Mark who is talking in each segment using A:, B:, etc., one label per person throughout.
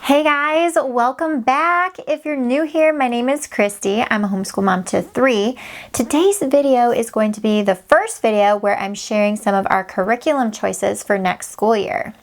A: Hey guys, welcome back. If you're new here, my name is Christy. I'm a homeschool mom to 3. Today's video is going to be the first video where I'm sharing some of our curriculum choices for next school year.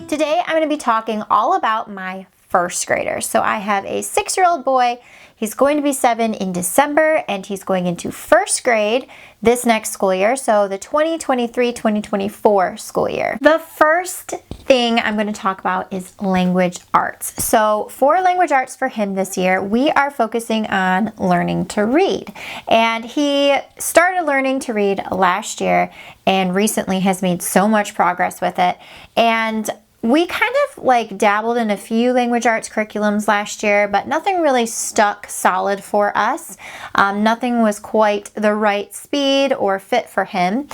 A: Today I'm going to be talking all about my first graders. So I have a 6-year-old boy. He's going to be 7 in December and he's going into first grade this next school year, so the 2023-2024 school year. The first thing I'm going to talk about is language arts. So for language arts for him this year, we are focusing on learning to read. And he started learning to read last year and recently has made so much progress with it. And we kind of dabbled in a few language arts curriculums last year, but nothing really stuck solid for us. Nothing was quite the right speed or fit for him.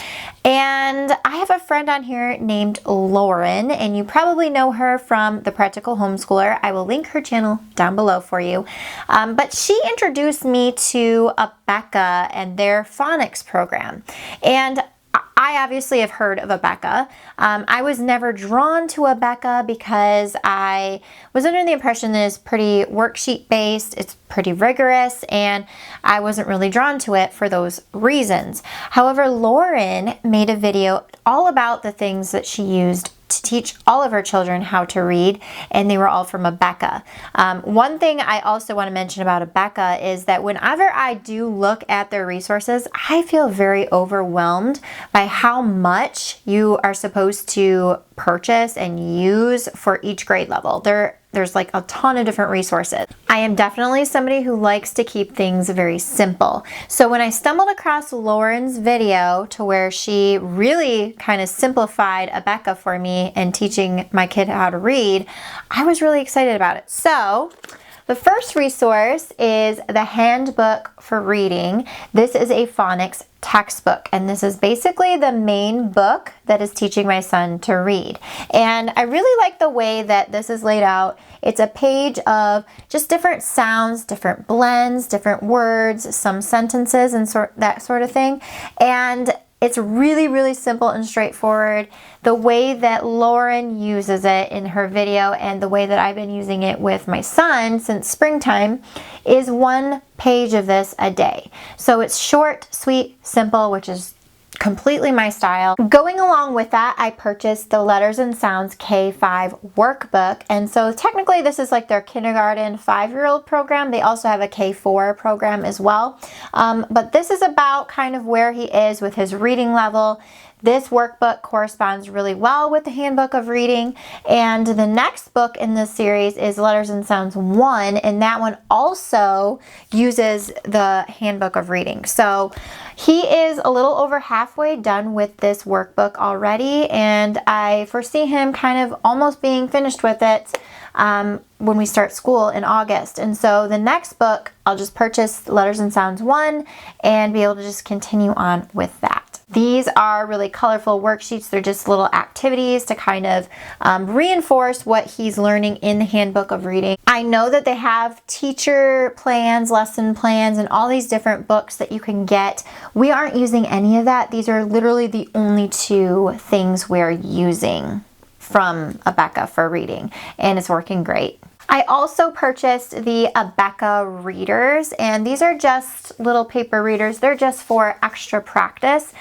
A: And I have a friend on here named Lauren, and you probably know her from The Practical Homeschooler. I will link her channel down below for you. But she introduced me to Abeka and their phonics program. And I obviously have heard of Abeka. I was never drawn to Abeka because I was under the impression that it's pretty worksheet based, it's pretty rigorous, and I wasn't really drawn to it for those reasons. However, Lauren made a video all about the things that she used to teach all of her children how to read, and they were all from Abeka. One thing I also want to mention about Abeka is that whenever I do look at their resources, I feel very overwhelmed by how much you are supposed to purchase and use for each grade level. There's like a ton of different resources. I am definitely somebody who likes to keep things very simple. So when I stumbled across Lauren's video to where she really kind of simplified Abeka for me and teaching my kid how to read, I was really excited about it. So the first resource is the Handbook for Reading. This is a phonics textbook, and this is basically the main book that is teaching my son to read. And I really like the way that this is laid out. It's a page of just different sounds, different blends, different words, some sentences and that sort of thing. And it's really, really simple and straightforward. The way that Lauren uses it in her video and the way that I've been using it with my son since springtime is 1 page of this a day. So it's short, sweet, simple, which is completely my style. Going along with that, I purchased the Letters and Sounds K5 workbook. And so technically this is like their kindergarten 5-year-old program. They also have a K4 program as well. But this is about kind of where he is with his reading level. This workbook corresponds really well with the Handbook of Reading. And the next book in this series is Letters and Sounds 1, and that one also uses the Handbook of Reading. So he is a little over halfway done with this workbook already, and I foresee him kind of almost being finished with it when we start school in August. And so the next book, I'll just purchase Letters and Sounds 1 and be able to just continue on with that. These are really colorful worksheets. They're just little activities to kind of reinforce what he's learning in the Handbook of Reading. I know that they have teacher plans, lesson plans, and all these different books that you can get. We aren't using any of that. These are literally the only 2 things we're using from Abeka for reading, and it's working great. I also purchased the Abeka readers, and these are just little paper readers. They're just for extra practice.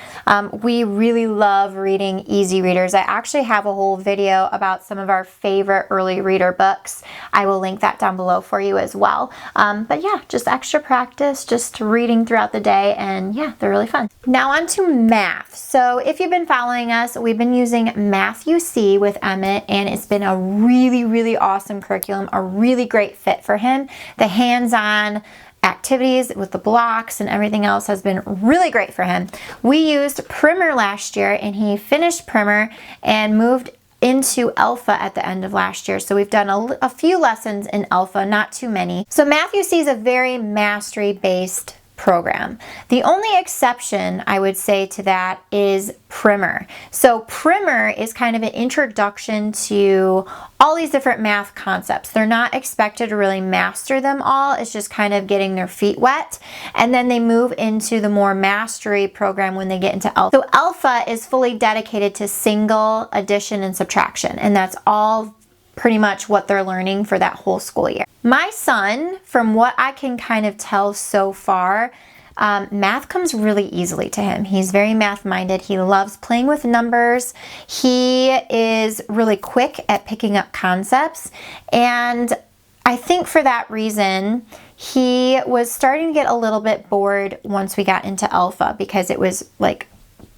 A: We really love reading easy readers. I actually have a whole video about some of our favorite early reader books. I will link that down below for you as well. But yeah, just extra practice, just reading throughout the day, and yeah, they're really fun. Now on to math. So if you've been following us, we've been using Math UC with Emmett, and it's been a really, really awesome curriculum, a really great fit for him. The hands-on activities with the blocks and everything else has been really great for him. We used Primer last year, and he finished Primer and moved into Alpha at the end of last year. So we've done a few lessons in Alpha, not too many. So Math UC is a very mastery-based program. The only exception I would say to that is Primer. So Primer is kind of an introduction to all these different math concepts. They're not expected to really master them all. It's just kind of getting their feet wet. And then they move into the more mastery program when they get into Alpha. So Alpha is fully dedicated to single, addition, and subtraction. And that's all pretty much what they're learning for that whole school year. My son, from what I can kind of tell so far, math comes really easily to him. He's very math-minded. He loves playing with numbers. He is really quick at picking up concepts. And I think for that reason, he was starting to get a little bit bored once we got into Alpha because it was like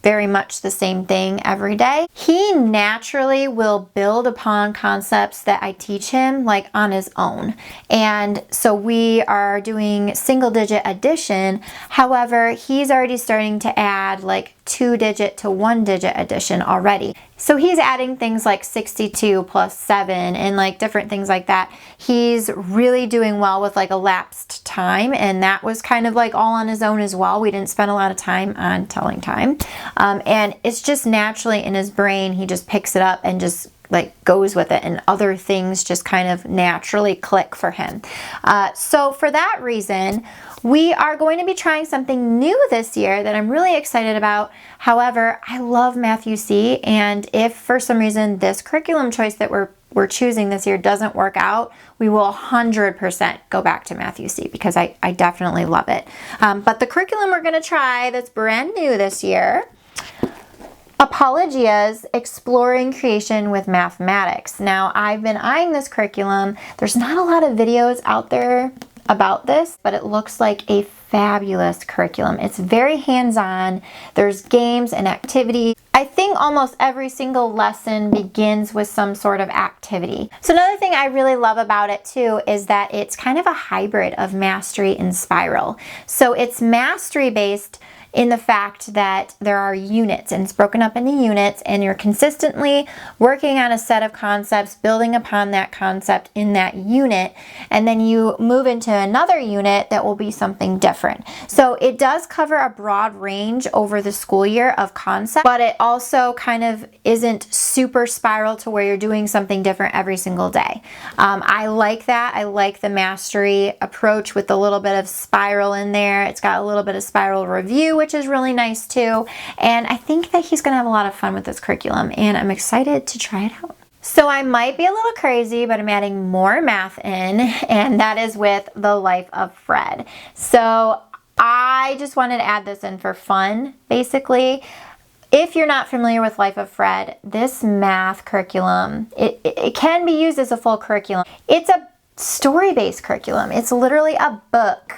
A: very much the same thing every day. He naturally will build upon concepts that I teach him like on his own. And so we are doing single digit addition. However, he's already starting to add like 2-digit to 1-digit addition already. So he's adding things like 62 plus 7 and like different things like that. He's really doing well with like elapsed time, and that was kind of like all on his own as well. We didn't spend a lot of time on telling time. And it's just naturally in his brain, he just picks it up and just like goes with it, and other things just kind of naturally click for him. So for that reason, we are going to be trying something new this year that I'm really excited about. However, I love Math UC, and if for some reason this curriculum choice that we're choosing this year doesn't work out, we will 100% go back to Math UC because I definitely love it. But the curriculum we're going to try that's brand new this year, Apologia's Exploring Creation with Mathematics. Now, I've been eyeing this curriculum. There's not a lot of videos out there about this, but it looks like a fabulous curriculum. It's very hands-on. There's games and activities. I think almost every single lesson begins with some sort of activity. So another thing I really love about it too is that it's kind of a hybrid of mastery and spiral. So it's mastery based in the fact that there are units, and it's broken up into units, and you're consistently working on a set of concepts, building upon that concept in that unit, and then you move into another unit that will be something different. So it does cover a broad range over the school year of concepts, but it also kind of isn't super spiral to where you're doing something different every single day. I like that. I like the mastery approach with a little bit of spiral in there. It's got a little bit of spiral review, which is really nice too. And I think that he's gonna have a lot of fun with this curriculum, and I'm excited to try it out. So I might be a little crazy, but I'm adding more math in, and that is with The Life of Fred. So I just wanted to add this in for fun, basically. If you're not familiar with Life of Fred, this math curriculum, it can be used as a full curriculum. It's a story-based curriculum. It's literally a book,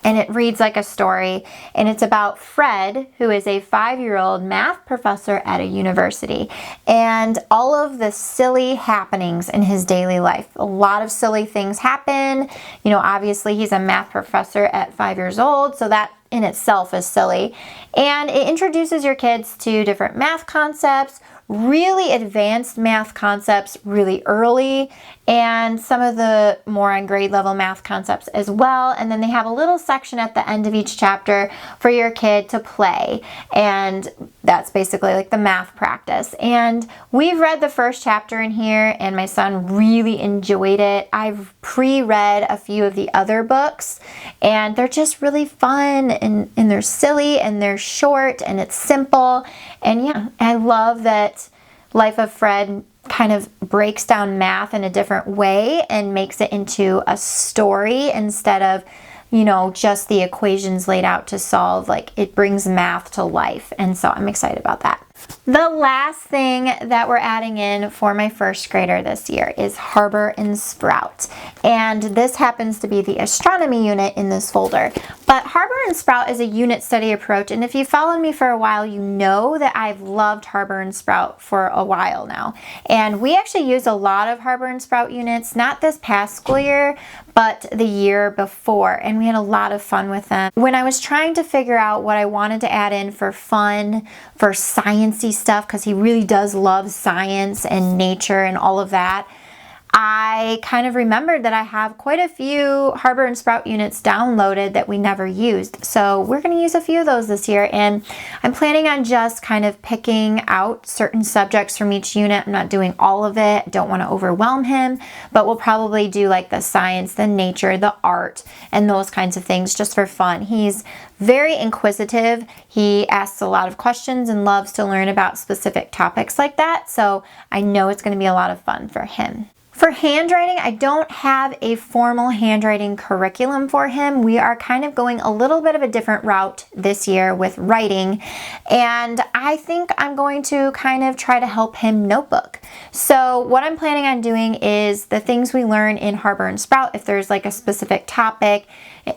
A: and it reads like a story, and it's about Fred, who is a 5-year-old math professor at a university, and all of the silly happenings in his daily life. A lot of silly things happen. You know, obviously he's a math professor at 5 years old, so that in itself is silly. And it introduces your kids to different math concepts, really advanced math concepts really early, and some of the more on grade level math concepts as well. And then they have a little section at the end of each chapter for your kid to play, and that's basically like the math practice. And we've read the first chapter in here, and my son really enjoyed it. I've pre-read a few of the other books, and they're just really fun, and they're silly, and they're short, and it's simple. And yeah, I love that Life of Fred kind of breaks down math in a different way and makes it into a story instead of, you know, just the equations laid out to solve. Like, it brings math to life, and so I'm excited about that. The last thing that we're adding in for my first grader this year is Harbor and Sprout. And this happens to be the astronomy unit in this folder. But Harbor and Sprout is a unit study approach, and if you've followed me for a while, you know that I've loved Harbor and Sprout for a while now. And we actually used a lot of Harbor and Sprout units, not this past school year, but the year before, and we had a lot of fun with them. When I was trying to figure out what I wanted to add in for fun, for sciencey stuff, because he really does love science and nature and all of that, I I kind of remembered that I have quite a few Harbor and Sprout units downloaded that we never used. So we're going to use a few of those this year, and I'm planning on just kind of picking out certain subjects from each unit. I'm not doing all of it. I don't want to overwhelm him, but we'll probably do like the science, the nature, the art, and those kinds of things just for fun. He's very inquisitive. He asks a lot of questions and loves to learn about specific topics like that. So I know it's going to be a lot of fun for him. For handwriting, I don't have a formal handwriting curriculum for him. We are kind of going a little bit of a different route this year with writing, and I think I'm going to kind of try to help him notebook. So what I'm planning on doing is the things we learn in Harbor and Sprout, if there's like a specific topic,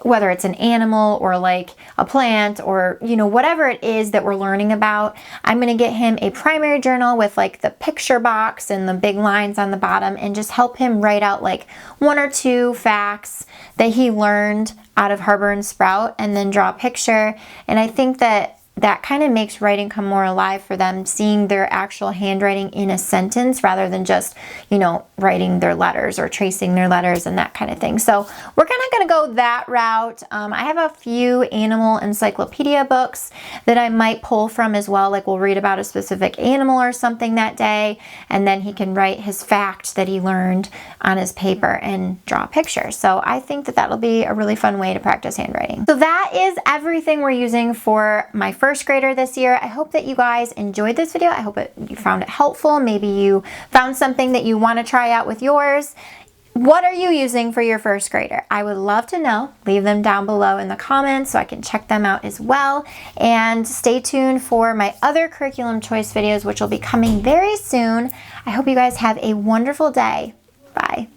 A: whether it's an animal or like a plant or, you know, whatever it is that we're learning about, I'm going to get him a primary journal with like the picture box and the big lines on the bottom, and just help him write out like 1 or 2 facts that he learned out of Harbor and Sprout, and then draw a picture. And I think that kind of makes writing come more alive for them, seeing their actual handwriting in a sentence rather than just, you know, writing their letters or tracing their letters and that kind of thing. So we're kind of going to go that route. I have a few animal encyclopedia books that I might pull from as well. Like we'll read about a specific animal or something that day, and then he can write his fact that he learned on his paper and draw a picture. So I think that that'll be a really fun way to practice handwriting. So that is everything we're using for my first grader this year. I hope that you guys enjoyed this video. I hope you found it helpful. Maybe you found something that you want to try out with yours. What are you using for your first grader? I would love to know. Leave them down below in the comments so I can check them out as well. And stay tuned for my other curriculum choice videos, which will be coming very soon. I hope you guys have a wonderful day. Bye.